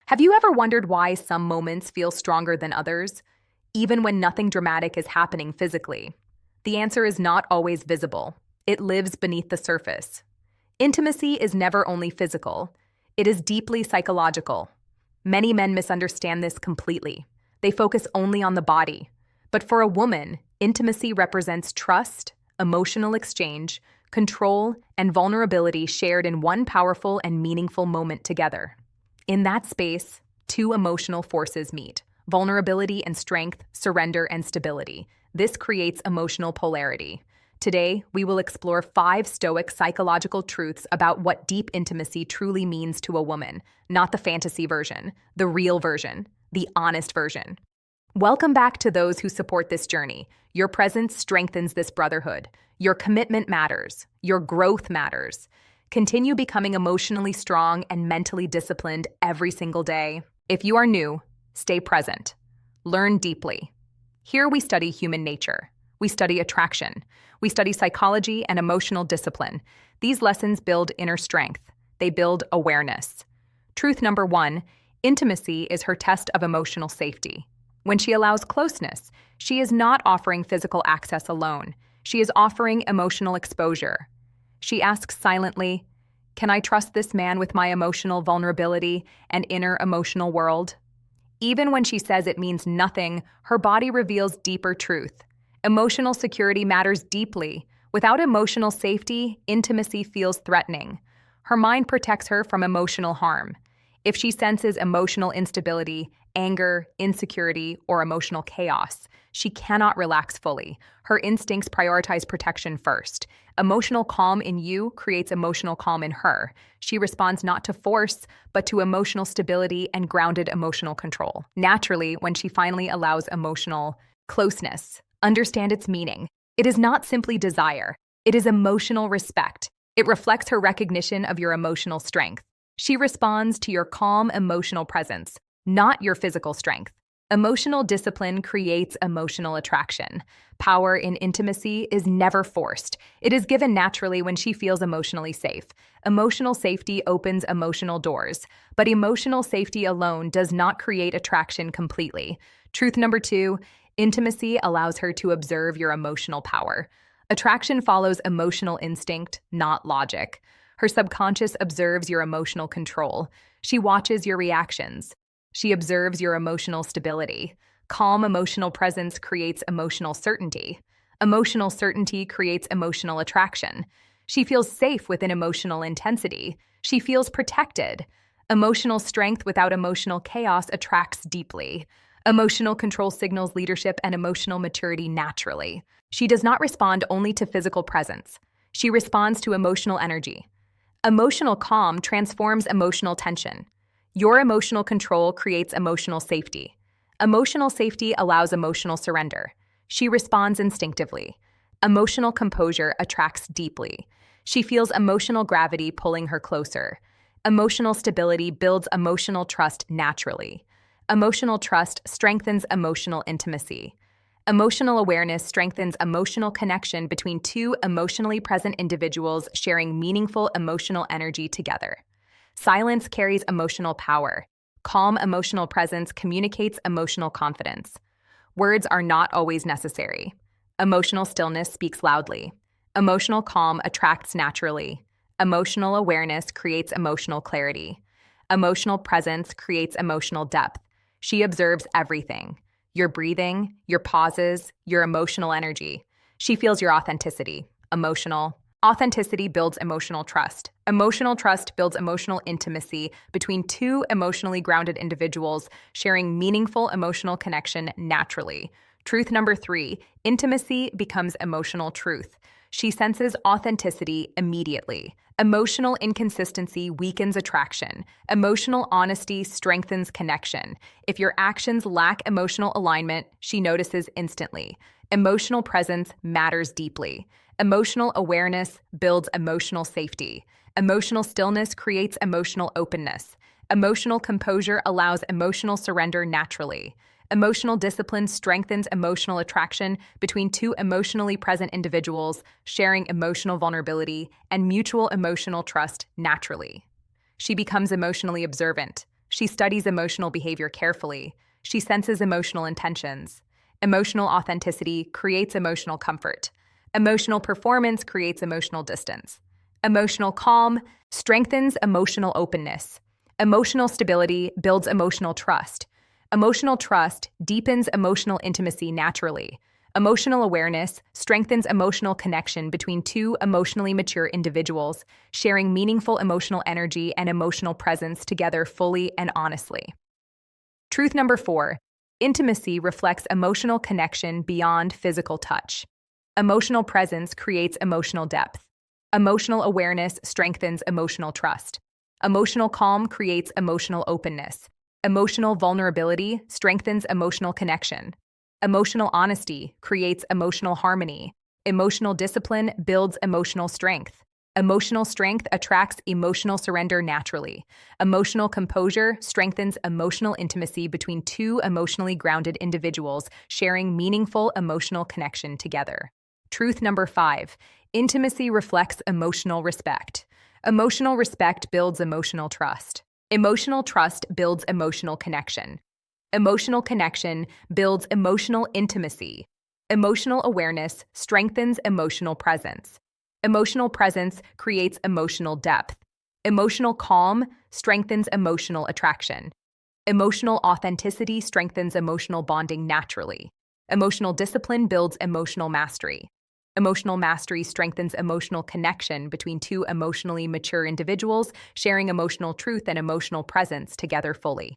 Have you ever wondered why some moments feel stronger than others, even when nothing dramatic is happening physically? The answer is not always visible. It lives beneath the surface. Intimacy is never only physical. It is deeply psychological. Many men misunderstand this completely. They focus only on the body. But for a woman, intimacy represents trust, emotional exchange, control, and vulnerability shared in one powerful and meaningful moment together. In that space, two emotional forces meet: vulnerability and strength, surrender and stability. This creates emotional polarity. Today, we will explore 5 stoic psychological truths about what deep intimacy truly means to a woman, not the fantasy version, the real version, the honest version. Welcome back to those who support this journey. Your presence strengthens this brotherhood. Your commitment matters. Your growth matters. Continue becoming emotionally strong and mentally disciplined every single day. If you are new, stay present. Learn deeply. Here we study human nature. We study attraction. We study psychology and emotional discipline. These lessons build inner strength. They build awareness. Truth number 1, intimacy is her test of emotional safety. When she allows closeness, she is not offering physical access alone. She is offering emotional exposure. She asks silently, "Can I trust this man with my emotional vulnerability and inner emotional world?" Even when she says it means nothing, her body reveals deeper truth. Emotional security matters deeply. Without emotional safety, intimacy feels threatening. Her mind protects her from emotional harm. If she senses emotional instability, anger, insecurity, or emotional chaos, she cannot relax fully. Her instincts prioritize protection first. Emotional calm in you creates emotional calm in her. She responds not to force, but to emotional stability and grounded emotional control. Naturally, when she finally allows emotional closeness, understand its meaning. It is not simply desire. It is emotional respect. It reflects her recognition of your emotional strength. She responds to your calm emotional presence, not your physical strength. Emotional discipline creates emotional attraction. Power in intimacy is never forced. It is given naturally when she feels emotionally safe. Emotional safety opens emotional doors, but emotional safety alone does not create attraction completely. Truth number 2, intimacy allows her to observe your emotional power. Attraction follows emotional instinct, not logic. Her subconscious observes your emotional control. She watches your reactions. She observes your emotional stability. Calm emotional presence creates emotional certainty. Emotional certainty creates emotional attraction. She feels safe within emotional intensity. She feels protected. Emotional strength without emotional chaos attracts deeply. Emotional control signals leadership and emotional maturity naturally. She does not respond only to physical presence. She responds to emotional energy. Emotional calm transforms emotional tension. Your emotional control creates emotional safety. Emotional safety allows emotional surrender. She responds instinctively. Emotional composure attracts deeply. She feels emotional gravity pulling her closer. Emotional stability builds emotional trust naturally. Emotional trust strengthens emotional intimacy. Emotional awareness strengthens emotional connection between two emotionally present individuals sharing meaningful emotional energy together. Silence carries emotional power. Calm emotional presence communicates emotional confidence. Words are not always necessary. Emotional stillness speaks loudly. Emotional calm attracts naturally. Emotional awareness creates emotional clarity. Emotional presence creates emotional depth. She observes everything: your breathing, your pauses, your emotional energy. She feels your authenticity. Emotional authenticity builds emotional trust. Emotional trust builds emotional intimacy between two emotionally grounded individuals sharing meaningful emotional connection naturally. Truth number 3, intimacy becomes emotional truth. She senses authenticity immediately. Emotional inconsistency weakens attraction. Emotional honesty strengthens connection. If your actions lack emotional alignment, she notices instantly. Emotional presence matters deeply. Emotional awareness builds emotional safety. Emotional stillness creates emotional openness. Emotional composure allows emotional surrender naturally. Emotional discipline strengthens emotional attraction between two emotionally present individuals sharing emotional vulnerability and mutual emotional trust naturally. She becomes emotionally observant. She studies emotional behavior carefully. She senses emotional intentions. Emotional authenticity creates emotional comfort. Emotional performance creates emotional distance. Emotional calm strengthens emotional openness. Emotional stability builds emotional trust. Emotional trust deepens emotional intimacy naturally. Emotional awareness strengthens emotional connection between two emotionally mature individuals, sharing meaningful emotional energy and emotional presence together fully and honestly. Truth number 4. Intimacy reflects emotional connection beyond physical touch. Emotional presence creates emotional depth. Emotional awareness strengthens emotional trust. Emotional calm creates emotional openness. Emotional vulnerability strengthens emotional connection. Emotional honesty creates emotional harmony. Emotional discipline builds emotional strength. Emotional strength attracts emotional surrender naturally. Emotional composure strengthens emotional intimacy between two emotionally grounded individuals sharing meaningful emotional connection together. Truth number 5. Intimacy reflects emotional respect. Emotional respect builds emotional trust. Emotional trust builds emotional connection. Emotional connection builds emotional intimacy. Emotional awareness strengthens emotional presence. Emotional presence creates emotional depth. Emotional calm strengthens emotional attraction. Emotional authenticity strengthens emotional bonding naturally. Emotional discipline builds emotional mastery. Emotional mastery strengthens emotional connection between two emotionally mature individuals sharing emotional truth and emotional presence together fully.